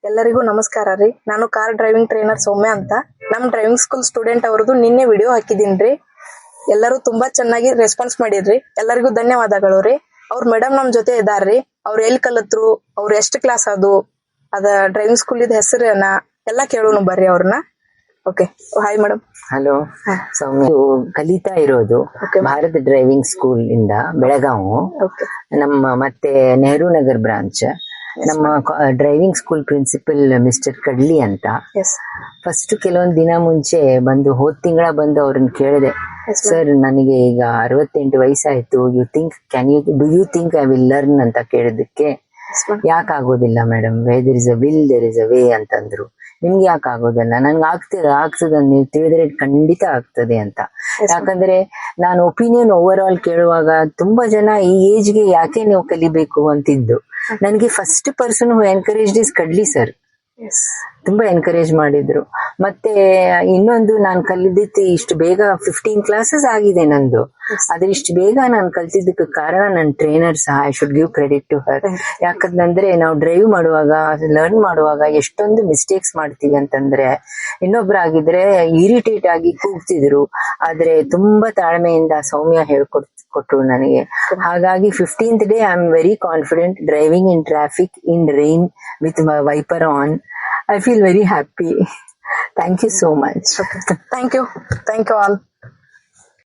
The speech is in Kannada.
ಎಲ್ಲರಿಗೂ ನಮಸ್ಕಾರ ರೀ. ನಾನು ಕಾರ್ ಡ್ರೈವಿಂಗ್ ಟ್ರೈನರ್ ಸೌಮ್ಯ ಅಂತ. ನಮ್ ಡ್ರೈವಿಂಗ್ ಸ್ಕೂಲ್ ಸ್ಟೂಡೆಂಟ್ ಅವ್ರದ್ದು ನಿನ್ನೆ ವಿಡಿಯೋ ಹಾಕಿದೀನ್ರಿ. ಎಲ್ಲರೂ ತುಂಬಾ ಚೆನ್ನಾಗಿ ರೆಸ್ಪಾನ್ಸ್ ಮಾಡಿದ್ರಿ. ಎಲ್ಲರಿಗೂ ಧನ್ಯವಾದಗಳು ರೀ. ಅವ್ರ ಮೇಡಮ್ ನಮ್ ಜೊತೆ ಇದಾರ್ರಿ. ಅವ್ರು ಎಲ್ಲಿ ಕಲತ್ರು, ಅವ್ರು ಎಷ್ಟು ಕ್ಲಾಸ್ ಅದು, ಅದ ಡ್ರೈವಿಂಗ್ ಸ್ಕೂಲ್ ಇದ್ ಹೆಸರೇನ ಎಲ್ಲಾ ಕೇಳೋಣ ಬರ್ರಿ ಅವ್ರನ್ನ. Okay, hi madam. ಹಲೋ ಸೌಮ್ಯ, ಕಲಿತಾ ಇರೋದು ಭಾರತ್ ಡ್ರೈವಿಂಗ್ ಸ್ಕೂಲ್ ಇಂದ ಬೆಳಗಾವು. ನಮ್ಮ ಮತ್ತೆ ನೆಹರು ನಗರ್ ಬ್ರಾಂಚ್. ನಮ್ಮ ಡ್ರೈವಿಂಗ್ ಸ್ಕೂಲ್ ಪ್ರಿನ್ಸಿಪಲ್ ಮಿಸ್ಟರ್ ಕಡ್ಲಿ ಅಂತ. ಫಸ್ಟ್ ಕೆಲವೊಂದ್ ದಿನ ಮುಂಚೆ ಬಂದು ಹೋದ್ ತಿಂಗಳ ಬಂದು ಅವ್ರನ್ನ ಕೇಳಿದೆ, ಸರ್ ನನಗೆ ಈಗ 68 ವಯಸ್ಸಾಯ್ತು, do you think I will learn ಅಂತ ಕೇಳಿದಕ್ಕೆ, ಯಾಕೆ ಆಗೋದಿಲ್ಲ madam, there is a will there is a way ಅಂತಂದ್ರು. ನಿಮ್ಗೆ ಯಾಕೆ ಆಗೋದಿಲ್ಲ? ನನ್ಗೆ ಆಗ್ತದ ನೀವು ತಿಳಿದ್ರೆ ಖಂಡಿತ ಆಗ್ತದೆ ಅಂತ. ಯಾಕಂದ್ರೆ ನಾನು ಒಪಿನಿಯನ್ ಓವರ್ ಆಲ್ ಕೇಳುವಾಗ ತುಂಬಾ ಜನ ಈ ಏಜ್ಗೆ ಯಾಕೆ ನೀವು ಕಲಿಬೇಕು ಅಂತಿದ್ದು. ನನಗೆ first person who encourage is ಕಡ್ಲಿ ಸರ್. ತುಂಬಾ ಎನ್ಕರೇಜ್ ಮಾಡಿದ್ರು. ಮತ್ತೆ ಇನ್ನೊಂದು, ನಾನು ಕಲಿದಿದ್ದು ಇಷ್ಟು ಬೇಗ 15 ಕ್ಲಾಸಸ್ ಆಗಿದೆ ನಂದು. ಆದ್ರೆ ಇಷ್ಟು ಬೇಗ ನಾನು ಕಲ್ತಿದ್ದಕ್ಕೆ ಕಾರಣ ನನ್ನ ಟ್ರೈನರ್ ಸಹ. I should give credit to her. ಯಾಕಂದ್ರೆ ನಾವು ಡ್ರೈವ್ ಮಾಡುವಾಗ, ಲರ್ನ್ ಮಾಡುವಾಗ ಎಷ್ಟೊಂದು ಮಿಸ್ಟೇಕ್ಸ್ ಮಾಡ್ತೀವಿ ಅಂತಂದ್ರೆ, ಇನ್ನೊಬ್ರಾಗಿದ್ರೆ ಇರಿಟೇಟ್ ಆಗಿ ಕೂಗ್ತಿದ್ರು. ಆದ್ರೆ ತುಂಬಾ ತಾಳ್ಮೆಯಿಂದ ಸೌಮ್ಯ ಹೇಳ್ಕೊಟ್ರು ನನಗೆ. ಹಾಗಾಗಿ 15th day I am very confident driving in traffic in rain with my wiper on. I feel very happy. Thank you so much. Okay. Thank you all.